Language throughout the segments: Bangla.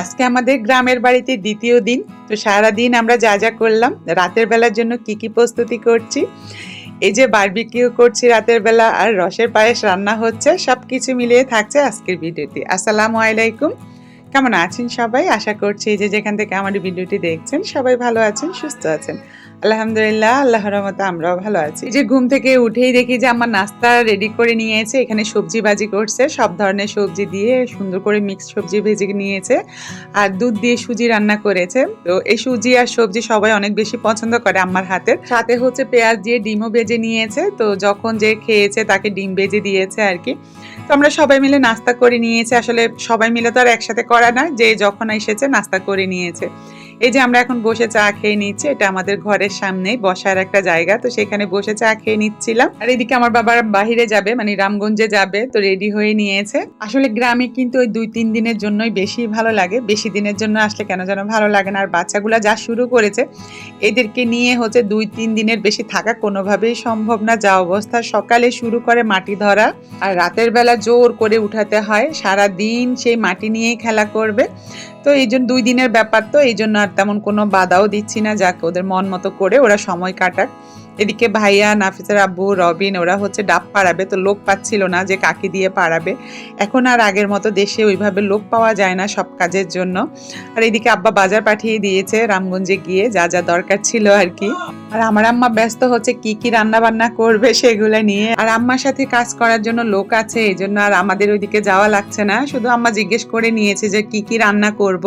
আজকে আমাদের গ্রামের বাড়িতে দ্বিতীয় দিন। তো সারাদিন আমরা যা যা করলাম, রাতের বেলার জন্য কি কি প্রস্তুতি করছি, এই যে বারবিকিউ করছি রাতের বেলা, আর রসের পায়েস রান্না হচ্ছে, সবকিছু মিলিয়ে থাকছে আজকের ভিডিওটি। আসসালামু আলাইকুম, কেমন আছেন সবাই? আশা করছি যে যেখান থেকে আমার ভিডিওটি দেখছেন সবাই ভালো আছেন, সুস্থ আছেন। আলহামদুলিল্লাহ, আল্লাহর রহমতে আমরাও ভালো আছি। এই যে ঘুম থেকে উঠেই দেখি যে আমার নাস্তা রেডি করে নিয়েছে, এখানে সবজি ভাজি করছে, সব ধরনের সবজি দিয়ে সুন্দর করে মিক্স সবজি ভেজে নিয়েছে, আর দুধ দিয়ে সুজি রান্না করেছে। তো এই সুজি আর সবজি সবাই অনেক বেশি পছন্দ করে আমার হাতের। সাথে হচ্ছে পেঁয়াজ দিয়ে ডিমও ভেজে নিয়েছে, তো যখন যে খেয়েছে তাকে ডিম ভেজে দিয়েছে আর কি। তো আমরা সবাই মিলে নাস্তা করে নিয়েছি। আসলে সবাই মিলে তো আর একসাথে করা না, যে যখন এসেছে নাস্তা করে নিয়েছে। এই যে আমরা এখন বসে চা খেয়ে নিচ্ছি, এটা আমাদের ঘরের সামনেই বসার একটা জায়গা, তো সেখানে বসে চা খেয়ে নিচ্ছিলাম। আর এদিকে আমার বাবা বাহিরে যাবে, মানে রামগঞ্জে যাবে, তো রেডি হয়ে নিয়েছে। আসলে গ্রামে কিন্তু ওই 2-3 দিনের জন্যই বেশি ভালো লাগে, বেশি দিনের জন্য আসলে কেন যেন ভালো লাগে না। আর বাচ্চাগুলা যা শুরু করেছে, এদেরকে নিয়ে হচ্ছে 2-3 দিনের বেশি থাকা কোনোভাবেই সম্ভব না। যা অবস্থা, সকালে শুরু করে মাটি ধরা, আর রাতের বেলা জোর করে উঠাতে হয়, সারা দিন সেই মাটি নিয়েই খেলা করবে। তো এই জন্য 2 দিনের ব্যাপার, তো এই জন্য আর তেমন কোনো বাধাও দিচ্ছি না, যাকে ওদের মন মতো করে ওরা সময় কাটাক। এদিকে ভাইয়া, নাফিসের আব্বু, রবিন ওরা হচ্ছে ডাব পাড়াবে, তো লোক পাচ্ছিল না যে কাকে দিয়ে পাড়াবে। এখন আর আগের মতো দেশে ওইভাবে লোক পাওয়া যায় না সব কাজের জন্য। আর এদিকে আব্বা বাজার পাঠিয়ে দিয়েছে রামগঞ্জে গিয়ে, যা যা দরকার ছিল আর কি। আর আমার আম্মা ব্যস্ত হচ্ছে কি কি রান্না বান্না করবে সেগুলো নিয়ে। আর আম্মার সাথে কাজ করার জন্য লোক আছে, এই জন্য আর আমাদের ওইদিকে যাওয়া লাগছে না। শুধু আম্মা জিজ্ঞেস করে নিয়েছে যে কি কি রান্না করব,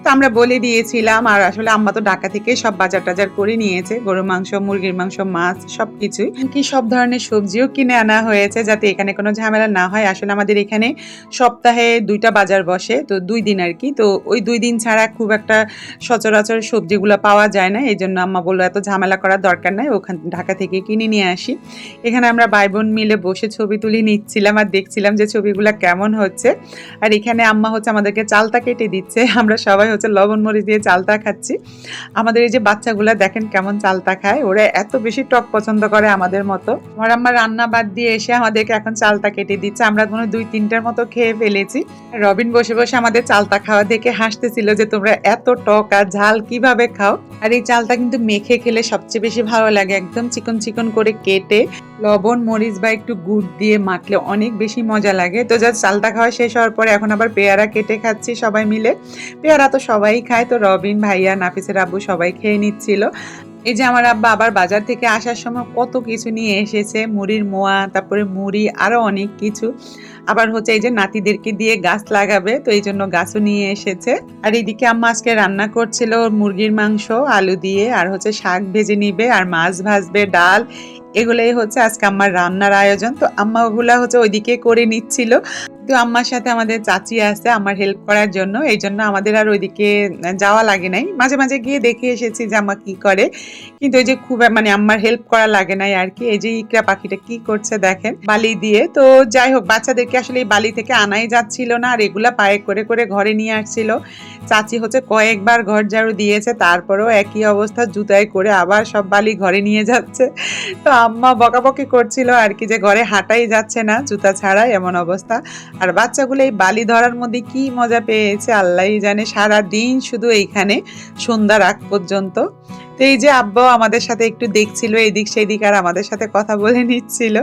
তো আমরা বলে দিয়েছিলাম। আর আসলে আম্মা তো ঢাকা থেকে সব বাজার টাজার করে নিয়েছে, গরু মাংস, মুরগির মাংস, মাছ সবকিছুই, কি সব ধরনের সবজিও কিনে আনা হয়েছে, যাতে এখানে কোনো ঝামেলা না হয়। আসলে আমাদের এখানে সপ্তাহে 2টা বাজার বসে, তো 2 দিন আর কি। তো ওই 2 দিন ছাড়া খুব একটা সচরাচর সবজিগুলো পাওয়া যায় না, এই জন্য আম্মা বললো এত ঝামেলা করার দরকার নাই, ওখান ঢাকা থেকে কিনে নিয়ে আসি। এখানে আমরা ভাই বোন মিলে বসে ছবি তুলে নিচ্ছিলাম আর দেখছিলাম যে ছবিগুলো কেমন হচ্ছে। আর এখানে আম্মা হচ্ছে আমাদেরকে চালতা কেটে দিচ্ছে, আমরা সবাই হচ্ছে লবণ মরিচ দিয়ে চালতা খাচ্ছি। আমাদের এই যে বাচ্চাগুলা দেখেন কেমন চালতা খায়, ওরা এত বেশি টক পছন্দ করে আমাদের মতো। আমার আম্মা রান্না বাদ দিয়ে এসে আমাদেরকে এখন চালতা কেটে দিচ্ছে, আমরা কোনো 2-3টার মতো খেয়ে ফেলেছি। রবিন বসে বসে আমাদের চালতা খাওয়া দেখে হাসতেছিল যে তোমরা এত টক আর ঝাল কিভাবে খাও। আর এই চালটা কিন্তু মেখে খেলে সবচেয়ে বেশি ভালো লাগে, একদম চিকন চিকন করে কেটে লবণ মরিচ বা একটু গুড় দিয়ে মাখলে অনেক বেশি মজা লাগে। তো যা চালটা খাওয়া শেষ হওয়ার পরে এখন আবার পেয়ারা কেটে খাচ্ছি সবাই মিলে। পেয়ারা তো সবাই খায়, তো রবিন, ভাইয়া, নাফিসের আব্বু সবাই খেয়ে নিচ্ছিল। এই যে আমার আব্বা আবার বাজার থেকে আসার সময় কত কিছু নিয়ে এসেছে, মুড়ির মোয়া, তারপরে মুড়ি, আরো অনেক কিছু। আবার হচ্ছে এই যে নাতিদেরকে দিয়ে গাছ লাগাবে, তো এই জন্য গাছও নিয়ে এসেছে। আর এইদিকে আম্মা আজকে রান্না করছিল মুরগির মাংস আলু দিয়ে, আর হচ্ছে শাক ভেজে নিবে, আর মাছ ভাজবে, ডাল, এগুলাই হচ্ছে আজকে আম্মার রান্নার আয়োজন। তো আম্মা ওগুলা হচ্ছে ওইদিকে করে নিচ্ছিল। তো আম্মার সাথে আমাদের চাচি আছে আমার হেল্প করার জন্য, এই জন্য আমাদের আর ওইদিকে যাওয়া লাগে নাই। মাঝে মাঝে গিয়ে দেখে এসেছি যে আম্মা কি করে, কিন্তু ওই যে খুব মানে আম্মার হেল্প করা লাগে নাই আর কি। এই যে ইকরা পাখিটা কি করছে দেখেন বালি দিয়ে। তো যাই হোক, বাচ্চাদেরকে আসলে এই বালি থেকে আনাই যাচ্ছিল না, আর এগুলা পায়ে করে করে ঘরে নিয়ে আসছিল। চাচি হচ্ছে কয়েকবার ঘর ঝাড়ু দিয়েছে, তারপরেও একই অবস্থা, জুতায় করে আবার সব বালি ঘরে নিয়ে যাচ্ছে। তো আম্মা বকাবকি করছিল আর কি, যে ঘরে হাঁটাই যাচ্ছে না জুতা ছাড়া, এমন অবস্থা। আর বাচ্চাগুলো এই বালি ধরার মধ্যে কি মজা পেয়েছে আল্লাহই জানে, সারা দিন শুধু এইখানে সন্ধ্যার আগ পর্যন্ত। তো এই যে আব্বা আমাদের সাথে একটু দেখছিল এদিক সেদিক, আর আমাদের সাথে কথা বলে নিচ্ছিল।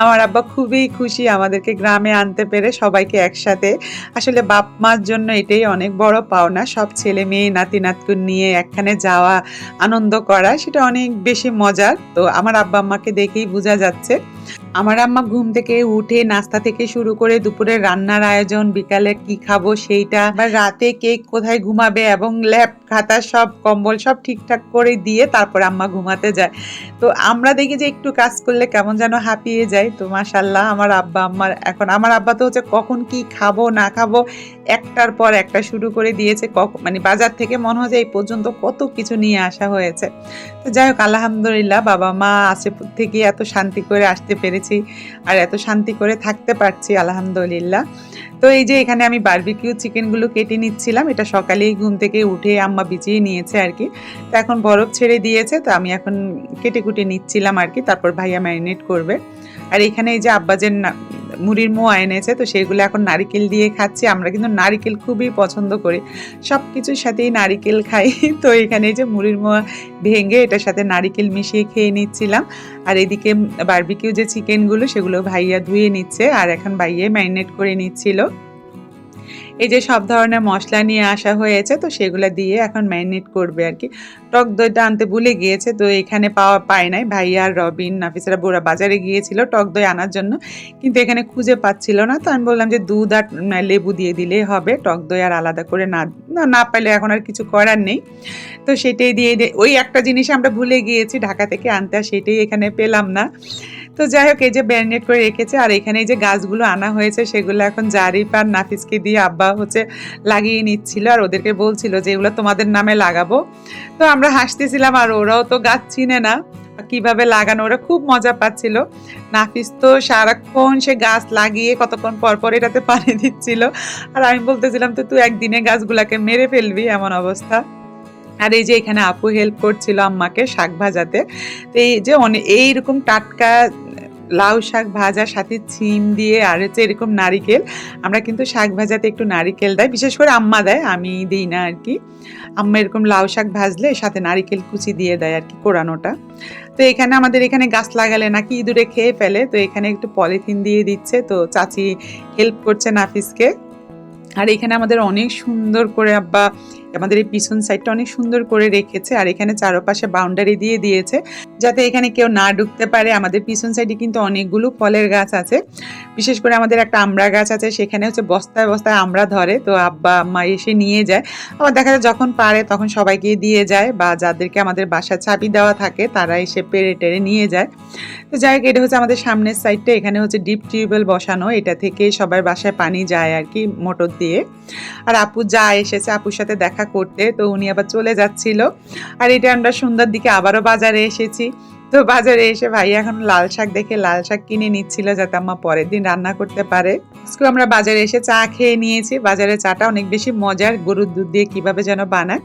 আমার আব্বা খুবই খুশি আমাদেরকে গ্রামে আনতে পেরে, সবাইকে একসাথে। আসলে বাপ মার জন্য এটাই অনেক বড় পাওনা, সব ছেলে মেয়ে নাতি নাতকুন নিয়ে একখানে যাওয়া, আনন্দ করা, সেটা অনেক বেশি মজার। তো আমার আব্বা আম্মাকে দেখেই বোঝা যাচ্ছে। আমার আম্মা ঘুম থেকে উঠে নাস্তা থেকে শুরু করে দুপুরে রান্নার আয়োজন, বিকালে কি খাবো সেইটা, বা রাতে কে কোথায় ঘুমাবে, এবং ল্যাপ খাতা সব কম্বল সব ঠিকঠাক করে দিয়ে তারপর আম্মা ঘুমাতে যায়। তো আমরা দেখি যে একটু কাজ করলে কেমন যেন হাঁপিয়ে যায়। তো মাশাল্লাহ আমার আব্বা আম্মার এখন, আমার আব্বা তো হচ্ছে কখন কি খাবো না খাবো একটার পর একটা শুরু করে দিয়েছে। মানে বাজার থেকে মনে হয় যে এই পর্যন্ত কত কিছু নিয়ে আসা হয়েছে। তো যাই হোক, আলহামদুলিল্লাহ বাবা মা আছে থেকে এত শান্তি করে আসতে পেরেছি, আর এত শান্তি করে থাকতে পারছি আলহামদুলিল্লাহ। তো এই যে এখানে আমি বারবিকিউ চিকেনগুলো কেটে নিচ্ছিলাম, এটা সকালেই ঘুম থেকে উঠে আম্মা ভিজিয়ে নিয়েছে আর কি। তো এখন বরফ ছেড়ে দিয়েছে, তো আমি এখন কেটে কুটে নিচ্ছিলাম আর কি, তারপর ভাইয়া ম্যারিনেট করবে। আর এখানে এই যে আব্বা যে মুড়ির মোয়া এনেছে, তো সেগুলো এখন নারিকেল দিয়ে খাচ্ছি। আমরা কিন্তু নারিকেল খুবই পছন্দ করি, সব কিছুর সাথেই নারিকেল খাই। তো এখানে এই যে মুড়ির মোয়া ভেঙে এটার সাথে নারিকেল মিশিয়ে খেয়ে নিচ্ছিলাম। আর এদিকে বারবিকিউ যে চিকেনগুলো সেগুলো ভাইয়া ধুয়ে নিচ্ছে, আর এখন ভাইয়া ম্যারিনেট করে নিচ্ছিল। এই যে সব ধরনের মশলা নিয়ে আসা হয়েছে, তো সেগুলো দিয়ে এখন ম্যারিনেট করবে আর কি। টক দইটা আনতে ভুলে গিয়েছে, তো এখানে পায় নাই। ভাইয়া আর রবিন নাফিসারা বুড়া বাজারে গিয়েছিল টক দই আনার জন্য, কিন্তু এখানে খুঁজে পাচ্ছিল না। তো আমি বললাম যে দুধ আর লেবু দিয়ে দিলেই হবে, টক দই আর আলাদা করে না পাইলে এখন আর কিছু করার নেই। তো সেটাই দিয়ে ওই একটা জিনিস আমরা ভুলে গিয়েছি ঢাকা থেকে আনতে, আর সেটাই এখানে পেলাম না। তো যাই হোক, এই যে ম্যারিনেট করে রেখেছে, আর এখানে এই যে গাছগুলো আনা হয়েছে সেগুলো এখন জারিফ আর নাফিসকে দিয়ে আব্বা হচ্ছে লাগিয়ে নিচ্ছিল, আর ওদেরকে বলছিল যে এগুলো তোমাদের নামে লাগাবো। তো আমরা হাসতেছিলাম, আর ওরাও তো গাছ চিনে না কিভাবে লাগানো, ওরা খুব মজা পাচ্ছিল। নাফিস তো সারাক্ষণ সে গাছ লাগিয়ে কতক্ষণ পর পর এটাতে পানি দিচ্ছিল, আর আমি বলতেছিলাম তো তুই একদিনে গাছগুলাকে মেরে ফেলবি, এমন অবস্থা। আর এই যে এখানে আপু হেল্প করছিল আম্মাকে শাক ভাজাতে। তো এই যে এইরকম টাটকা লাউ শাক ভাজার সাথে সিম দিয়ে আর হচ্ছে এরকম নারিকেল, আমরা কিন্তু শাক ভাজাতে একটু নারিকেল দেয়, বিশেষ করে আম্মা দেয়, আমি দিই না আর কি। আম্মা এরকম লাউ শাক ভাজলে সাথে নারিকেল কুচি দিয়ে দেয় আর কি, কোরানোটা। তো এখানে আমাদের এখানে গাছ লাগালে নাকি ইঁদুরে খেয়ে ফেলে, তো এখানে একটু পলিথিন দিয়ে দিচ্ছে, তো চাচি হেল্প করছে নাফিসকে। আর এখানে আমাদের অনেক সুন্দর করে আব্বা আমাদের এই পিছন সাইডটা অনেক সুন্দর করে রেখেছে, আর এখানে চারপাশে বাউন্ডারি দিয়ে দিয়েছে যাতে এখানে কেউ না ঢুকতে পারে। আমাদের পিছন সাইডে কিন্তু অনেকগুলো ফলের গাছ আছে, বিশেষ করে আমাদের একটা আমড়া গাছ আছে, সেখানে হচ্ছে বস্তায় বস্তায় আমড়া ধরে, তো আব্বা আম্মা এসে নিয়ে যায়। আবার দেখা যায় যখন পারে তখন সবাইকে দিয়ে যায়, বা যাদেরকে আমাদের বাসায় চাবি দেওয়া থাকে তারা এসে পেরে টেরে নিয়ে যায়। তো যাই হোক, এটা হচ্ছে আমাদের সামনের সাইডটা, এখানে হচ্ছে ডিপ টিউবওয়েল বসানো, এটা থেকে সবার বাসায় পানি যায় আর কি মোটর দিয়ে। আর আপু যা এসেছে আপুর সাথে দেখা করতে, তো উনি আবার চলে যাচ্ছিল। আর এটা আমরা সন্ধ্যার দিকে আবারও বাজারে এসেছি। তো বাজারে এসে ভাই এখন লাল শাক দেখে লাল শাক কিনে নিচ্ছিল যাতে আম্মা পরের দিন রান্না করতে পারে। আজকে আমরা বাজারে এসে চা খেয়ে নিয়েছি, বাজারের চাটা অনেক বেশি মজার, গরুর দুধ দিয়ে কিভাবে যেন বানায়।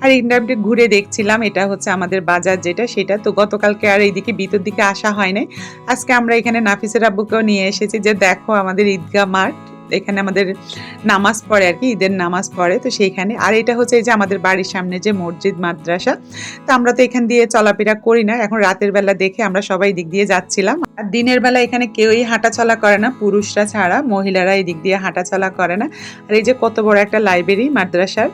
আর ইন্টারনেটে ঘুরে দেখছিলাম, এটা হচ্ছে আমাদের বাজার যেটা সেটা। তো গতকালকে আর এইদিকে ভিতর দিকে আসা হয় নাই, আজকে আমরা এখানে নাফিসের আব্বুকেও নিয়ে এসেছি যে দেখো আমাদের ঈদগাহ মাঠ, এখানে আমাদের নামাজ পড়ে আর কি, ঈদের নামাজ পড়ে, তো সেইখানে। আর এটা হচ্ছে এই যে আমাদের বাড়ির সামনে যে মসজিদ মাদ্রাসা, তো আমরা তো এখান দিয়ে চলাফেরা করি না, এখন রাতের বেলা দেখে আমরা সবাই দিক দিয়ে যাচ্ছিলাম। আর দিনের বেলা এখানে কেউই হাঁটাচলা করে না, পুরুষরা ছাড়া মহিলারা এই দিক দিয়ে হাঁটাচলা করে না। আর এই যে কত বড় একটা লাইব্রেরি মাদ্রাসার।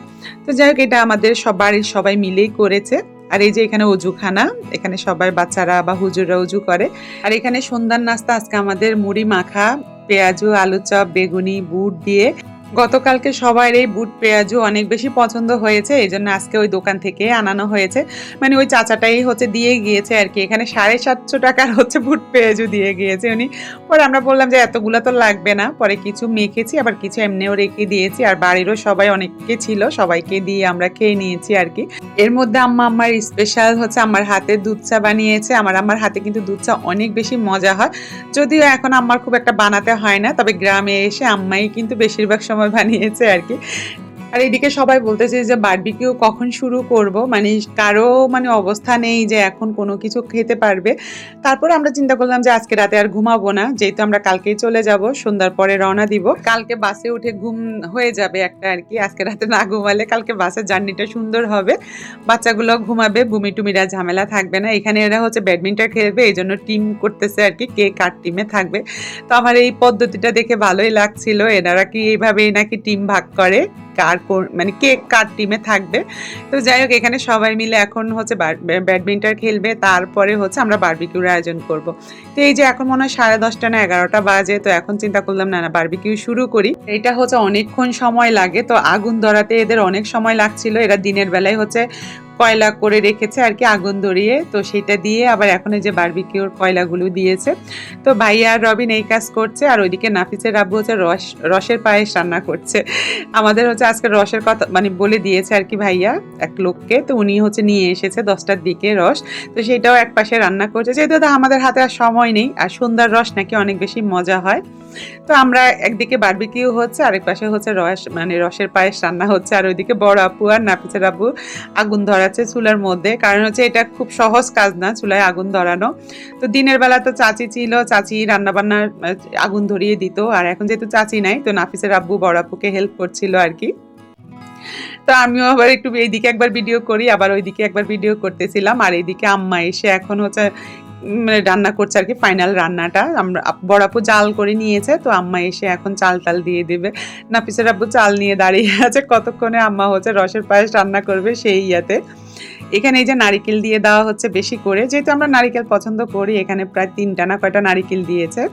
তো যাই হোক, এটা আমাদের বাড়ির সবাই মিলেই করেছে। আর এই যে এখানে অজুখানা, এখানে সবাই বাচ্চারা বা হুজুররা অজু করে। আর এখানে সন্ধ্যার নাস্তা আজকে আমাদের মুড়ি মাখা, পেঁয়াজু, আলু চপ, বেগুনি, বুট দিয়ে। গতকালকে সবার এই বুট পেঁয়াজু অনেক বেশি পছন্দ হয়েছে, এই জন্য আজকে ওই দোকান থেকে আনানো হয়েছে, মানে ওই চাচাটাই হচ্ছে দিয়ে গিয়েছে আর কি। এখানে 750 টাকার হচ্ছে বুট পেঁয়াজু দিয়ে গিয়েছে উনি। পরে আমরা বললাম যে এতগুলো তো লাগবে না, পরে কিছু মেখেছি আবার কিছু এমনিও রেখে দিয়েছি, আর বাড়িরও সবাই অনেককে ছিল, সবাইকে দিয়ে আমরা খেয়ে নিয়েছি আর কি। এর মধ্যে আমার স্পেশাল হচ্ছে আমার হাতে দুধ চা বানিয়েছে। আমার হাতে কিন্তু দুধ চা অনেক বেশি মজা হয়, যদিও এখন আমার খুব একটা বানাতে হয় না, তবে গ্রামে এসে আম্মাই কিন্তু বেশিরভাগ সময় বানিয়েছে আর কি। আর এদিকে সবাই বলতেছে যে বারবিকিউ কখন শুরু করব, মানে কারো মানে অবস্থা নেই যে এখন কোনো কিছু খেতে পারবে। তারপরে আমরা চিন্তা করলাম যে আজকে রাতে আর ঘুমাবো না, যেহেতু আমরা কালকেই চলে যাব, সন্ধ্যার পরে রওনা দিব। কালকে বাসে উঠে ঘুম হয়ে যাবে একটা আর কি, আজকে রাতে না ঘুমালে কালকে বাসের জার্নিটা সুন্দর হবে, বাচ্চাগুলো ঘুমাবে, বুমি টুমিরা ঝামেলা থাকবে না। এখানে এরা হচ্ছে ব্যাডমিন্টন খেলবে, এই জন্য টিম করতেছে আর কি, কে কার টিমে থাকবে। তো আমার এই পদ্ধতিটা দেখে ভালোই লাগছিল, এনারা কি এইভাবেই নাকি টিম ভাগ করে কার মানে কে কার টিমে থাকবে। তো যাই হোক, এখানে সবাই মিলে এখন হচ্ছে ব্যাডমিন্টন খেলবে, তারপরে হচ্ছে আমরা বারবিকিউর আয়োজন করব। তো এই যে এখন মনে হয় 10:30 না 11টা বাজে, তো এখন চিন্তা করলাম না বারবিকিউ শুরু করি। এটা হচ্ছে অনেকক্ষণ সময় লাগে, তো আগুন ধরাতে এদের অনেক সময় লাগছিল। এরা দিনের বেলায় হচ্ছে কয়লা করে রেখেছে আর কি আগুন ধরিয়ে, তো সেটা দিয়ে আবার এখন এই যে বারবিকিউর কয়লাগুলো দিয়েছে। তো ভাইয়া আর রবিন এই কাজ করছে, আর ওইদিকে নাফিসের আব্বু হচ্ছে রসের পায়েস রান্না করছে। আমাদের হচ্ছে আজকে রসের কথা মানে বলে দিয়েছে আর কি ভাইয়া এক লোককে, তো উনি হচ্ছে নিয়ে এসেছে 10টার দিকে রস, তো সেটাও এক পাশে রান্না করছে, যেহেতু আমাদের হাতে আর সময় নেই, আর সন্ধ্যার রস নাকি অনেক বেশি মজা হয়। তো আমরা একদিকে বারবিকিউ হচ্ছে, আরেক পাশে হচ্ছে রস মানে রসের পায়েস রান্না হচ্ছে, আর ওইদিকে বড় আপু আর নাফিসের আব্বু আগুন ধরার ধরাচ্ছে চুলার মধ্যে, কারণ হচ্ছে এটা খুব সহজ কাজ না চুলায় আগুন ধরানো। তো দিনের বেলা তো চাচি ছিল, চাচি রান্নাবান্নার আগুন ধরিয়ে দিত, আর এখন যেহেতু চাচি নাই তো নাফিসের আব্বু বড় আপুকে হেল্প করছিল আর কি। তো আমিও আবার একটু এইদিকে একবার ভিডিও করি, আবার ওইদিকে একবার ভিডিও করতেছিলাম, আর এইদিকে আম্মা এসে এখন হচ্ছে মানে রান্না করছে আর কি, ফাইনাল রান্নাটা আমরা বড় আপু জাল করে নিয়েছে, তো আম্মা এসে এখন চাল টাল দিয়ে দেবে। নাফিসের আব্বু চাল নিয়ে দাঁড়িয়ে আছে, কতক্ষণে আম্মা হচ্ছে রসের পায়েস রান্না করবে সেই ইয়াতে। এখানে এই যে নারিকেল দিয়ে দেওয়া হচ্ছে বেশি করে, যেহেতু আমরা নারিকেল পছন্দ করি, এখানে প্রায় 3টা না কয়টা নারিকেল দিয়েছে।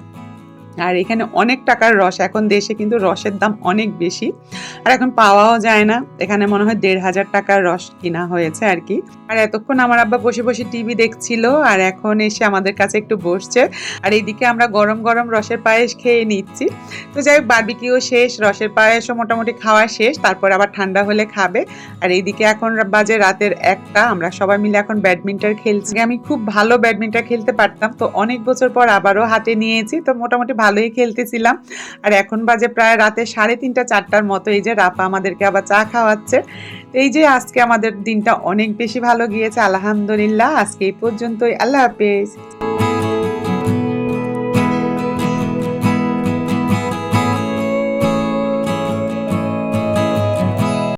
আর এখানে অনেক টাকার রস, এখন দেশে কিন্তু রসের দাম অনেক বেশি, আর এখন পাওয়াও যায় না। এখানে মনে হয় 1,500 টাকার রস কিনা হয়েছে আর কি। আর এতক্ষণ আমার আব্বা বসে বসে টিভি দেখছিল, আর এখন এসে আমাদের কাছে একটু বসছে, আর এইদিকে আমরা গরম গরম রসের পায়েস খেয়ে নিচ্ছি। তো যাই হোক, বারবিকিউ শেষ, রসের পায়েসও মোটামুটি খাওয়া শেষ, তারপর আবার ঠান্ডা হলে খাবে। আর এইদিকে এখন বাজে রাতের 1টা, আমরা সবাই মিলে এখন ব্যাডমিন্টন খেলছি। আমি খুব ভালো ব্যাডমিন্টন খেলতে পারতাম, তো অনেক বছর পর আবারও হাতে নিয়েছি, তো মোটামুটি ভালোই খেলতেছিলাম। আর এখন বাজে প্রায় রাতে 3:30 4টার মতো, এই যে রাপা আমাদেরকে আবার চা খাওয়াচ্ছে। তো এই যে আজকে আমাদের দিনটা অনেক বেশি ভালো গিয়েছে, আলহামদুলিল্লাহ। আজকে এই পর্যন্তই, আল্লাহ হাফেজ।